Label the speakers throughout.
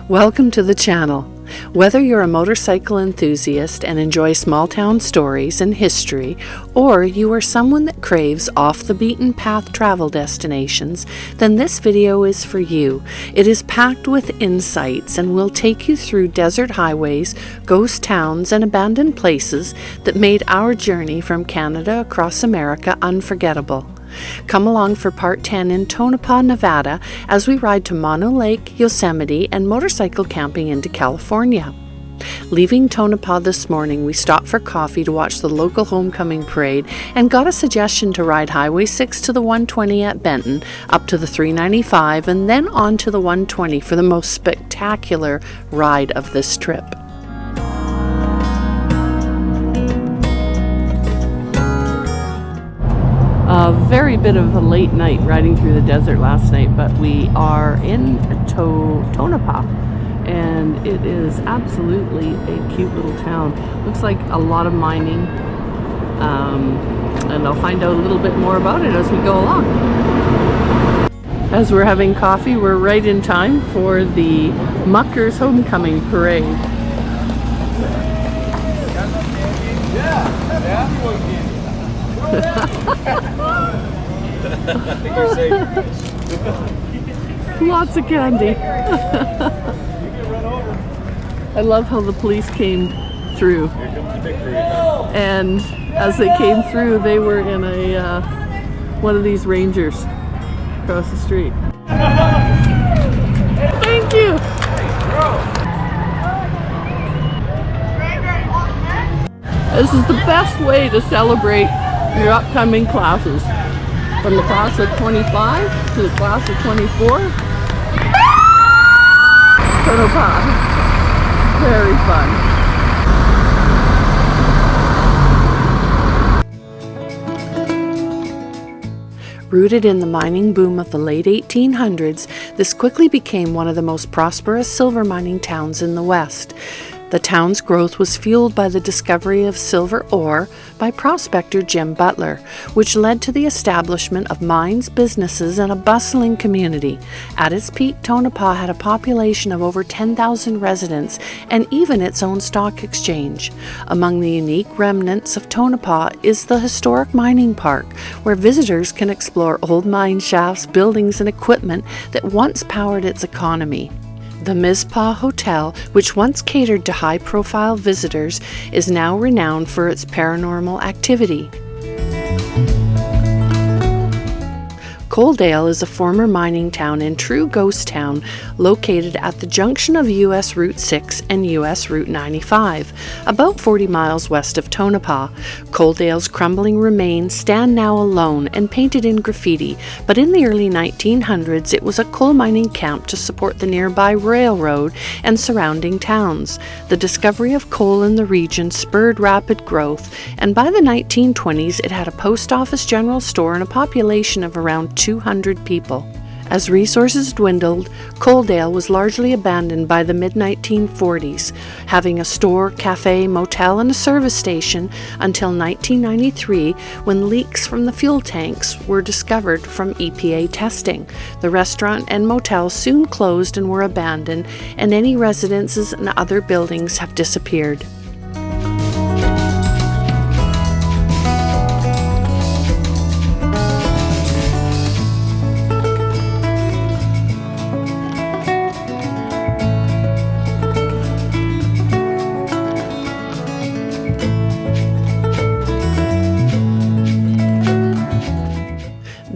Speaker 1: Welcome to the channel. Whether you're a motorcycle enthusiast and enjoy small town stories and history, or you are someone that craves off the beaten path travel destinations, then this video is for you. It is packed with insights and will take you through desert highways, ghost towns, and abandoned places that made our journey from Canada across America unforgettable. Come along for part 10 in Tonapah, Nevada, as we ride to Mono Lake, Yosemite, and motorcycle camping into California. Leaving Tonapah this morning, we stopped for coffee to watch the local homecoming parade and got a suggestion to ride Highway 6 to the 120 at Benton, up to the 395, and then on to the 120 for the most spectacular ride of this trip. A very bit of a late night riding through the desert last night, but we are in Tonapah, and it is absolutely a cute little town. Looks like a lot of mining, and I'll find out a little bit more about it as we go along. As we're having coffee, we're right in time for the Muckers Homecoming Parade. Lots of candy. I love how the police came through, and as they came through, they were in a one of these Rangers across the street. Thank you. This is the best way to celebrate your upcoming classes. From the class of 25 to the class of 24. Tonapah. Very fun. Rooted in the mining boom of the late 1800s, this quickly became one of the most prosperous silver mining towns in the West. The town's growth was fueled by the discovery of silver ore by prospector Jim Butler, which led to the establishment of mines, businesses, and a bustling community. At its peak, Tonapah had a population of over 10,000 residents and even its own stock exchange. Among the unique remnants of Tonapah is the historic mining park, where visitors can explore old mine shafts, buildings, and equipment that once powered its economy. The Mizpah Hotel, which once catered to high-profile visitors, is now renowned for its paranormal activity. Coaldale is a former mining town and true ghost town located at the junction of U.S. Route 6 and U.S. Route 95, about 40 miles west of Tonapah. Coaldale's crumbling remains stand now alone and painted in graffiti, but in the early 1900s it was a coal mining camp to support the nearby railroad and surrounding towns. The discovery of coal in the region spurred rapid growth, and by the 1920s it had a post office, general store, and a population of around 200 people. As resources dwindled, Coaldale was largely abandoned by the mid-1940s, having a store, cafe, motel, and a service station until 1993, when leaks from the fuel tanks were discovered from EPA testing. The restaurant and motel soon closed and were abandoned, and any residences and other buildings have disappeared.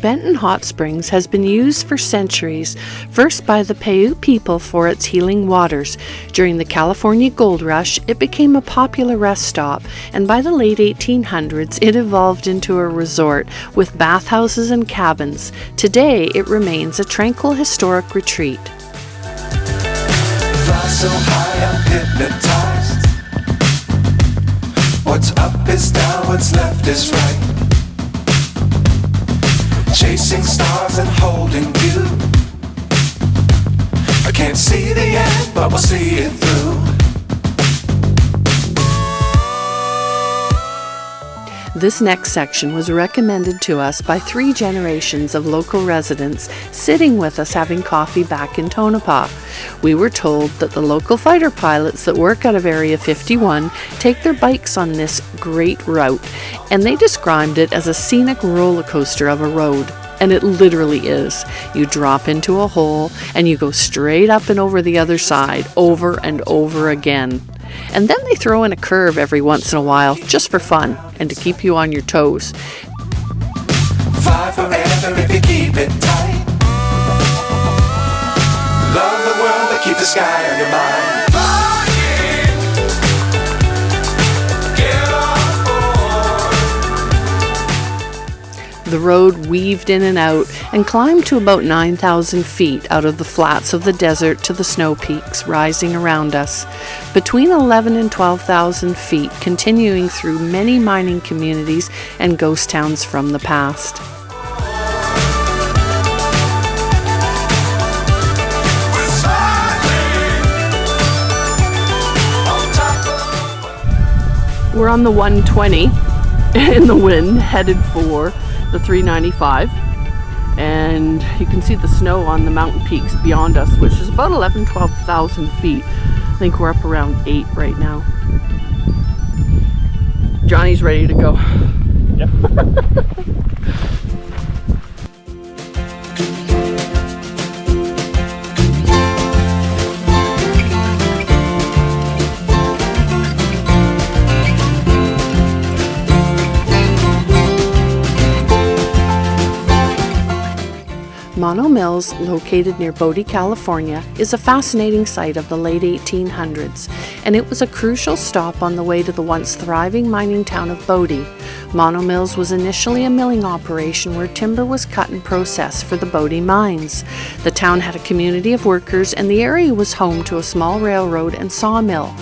Speaker 1: Benton Hot Springs has been used for centuries, first by the Paiute people for its healing waters. During the California Gold Rush, it became a popular rest stop, and by the late 1800s, it evolved into a resort with bathhouses and cabins. Today, it remains a tranquil historic retreat.
Speaker 2: Fly so high, I'm hypnotized. What's up is down, what's left is right. Chasing stars and holding you. I can't see the end, but we'll see it through.
Speaker 1: This next section was recommended to us by 3 generations of local residents sitting with us having coffee back in Tonapah. We were told that the local fighter pilots that work out of Area 51 take their bikes on this great route, and they described it as a scenic roller coaster of a road. And it literally is. You drop into a hole and you go straight up and over the other side, over and over again. And then they throw in a curve every once in a while, just for fun and to keep you on your toes.
Speaker 2: Fly forever if you keep it tight. Love the world but keep the sky on your mind.
Speaker 1: The road weaved in and out and climbed to about 9,000 feet out of the flats of the desert to the snow peaks rising around us. Between 11 and 12,000 feet, continuing through many mining communities and ghost towns from the past. We're on the 120 in the wind, headed for the 395, and you can see the snow on the mountain peaks beyond us, which is about 12,000 feet. I think we're up around 8 right now. Johnny's ready to go.
Speaker 3: Yep.
Speaker 1: Mono Mills, located near Bodie, California, is a fascinating site of the late 1800s, and it was a crucial stop on the way to the once thriving mining town of Bodie. Mono Mills was initially a milling operation where timber was cut and processed for the Bodie mines. The town had a community of workers, and the area was home to a small railroad and sawmill.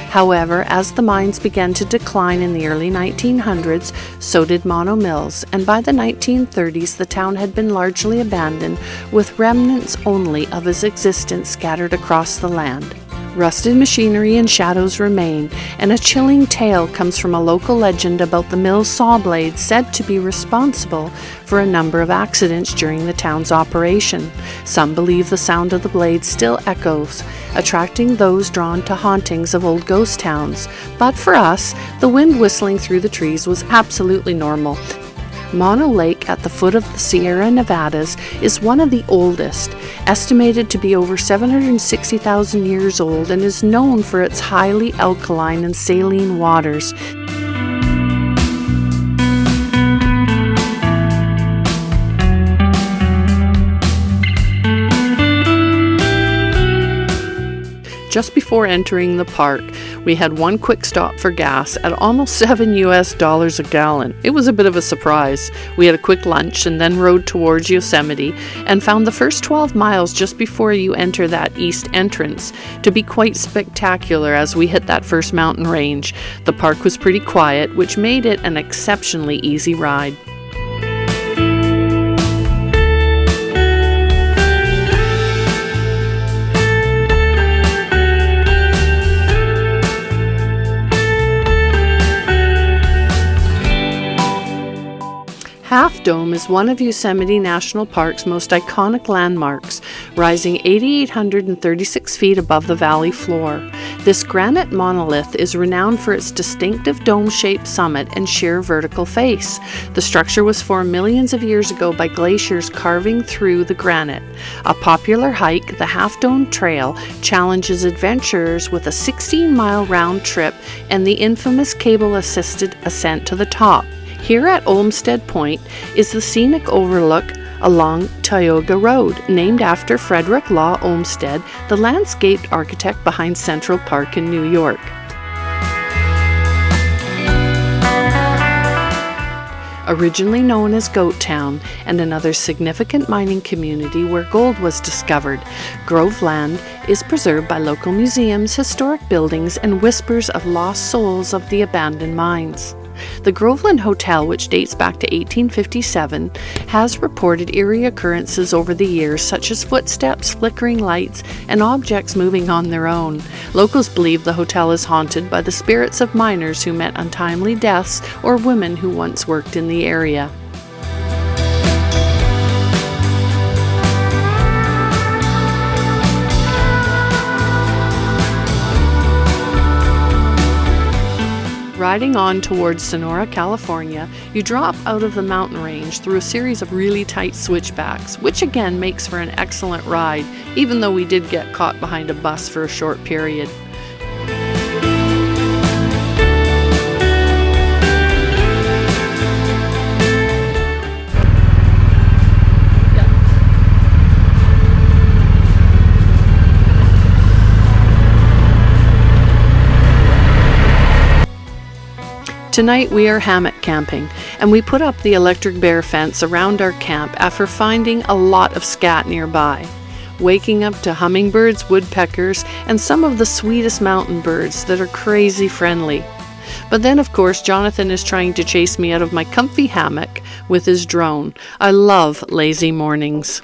Speaker 1: However, as the mines began to decline in the early 1900s, so did Mono Mills, and by the 1930s the town had been largely abandoned, with remnants only of its existence scattered across the land. Rusted machinery and shadows remain, and a chilling tale comes from a local legend about the mill's saw blades said to be responsible for a number of accidents during the town's operation. Some believe the sound of the blades still echoes, attracting those drawn to hauntings of old ghost towns. But for us, the wind whistling through the trees was absolutely normal. Mono Lake at the foot of the Sierra Nevadas is one of the oldest, estimated to be over 760,000 years old, and is known for its highly alkaline and saline waters. Just before entering the park, we had one quick stop for gas at almost $7 a gallon. It was a bit of a surprise. We had a quick lunch and then rode towards Yosemite and found the first 12 miles just before you enter that east entrance to be quite spectacular as we hit that first mountain range. The park was pretty quiet, which made it an exceptionally easy ride. Half Dome is one of Yosemite National Park's most iconic landmarks, rising 8,836 feet above the valley floor. This granite monolith is renowned for its distinctive dome-shaped summit and sheer vertical face. The structure was formed millions of years ago by glaciers carving through the granite. A popular hike, the Half Dome Trail, challenges adventurers with a 16-mile round trip and the infamous cable-assisted ascent to the top. Here at Olmsted Point is the scenic overlook along Tioga Road, named after Frederick Law Olmsted, the landscape architect behind Central Park in New York. Originally known as Goat Town and another significant mining community where gold was discovered, Groveland is preserved by local museums, historic buildings, and whispers of lost souls of the abandoned mines. The Groveland Hotel, which dates back to 1857, has reported eerie occurrences over the years, such as footsteps, flickering lights, and objects moving on their own. Locals believe the hotel is haunted by the spirits of miners who met untimely deaths or women who once worked in the area. Riding on towards Sonora, California, you drop out of the mountain range through a series of really tight switchbacks, which again makes for an excellent ride, even though we did get caught behind a bus for a short period. Tonight we are hammock camping, and we put up the electric bear fence around our camp after finding a lot of scat nearby. Waking up to hummingbirds, woodpeckers, and some of the sweetest mountain birds that are crazy friendly. But then, of course, Jonathan is trying to chase me out of my comfy hammock with his drone. I love lazy mornings.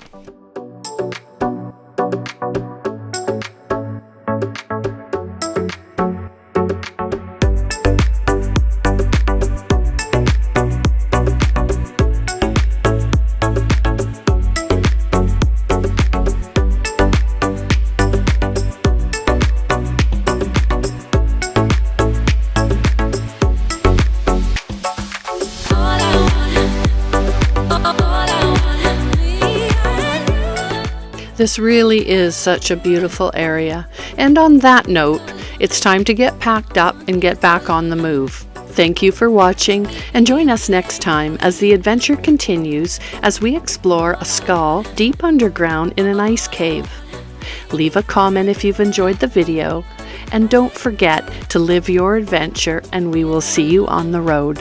Speaker 1: This really is such a beautiful area. And on that note, it's time to get packed up and get back on the move. Thank you for watching, and join us next time as the adventure continues as we explore a skull deep underground in an ice cave. Leave a comment if you've enjoyed the video, and don't forget to live your adventure, and we will see you on the road.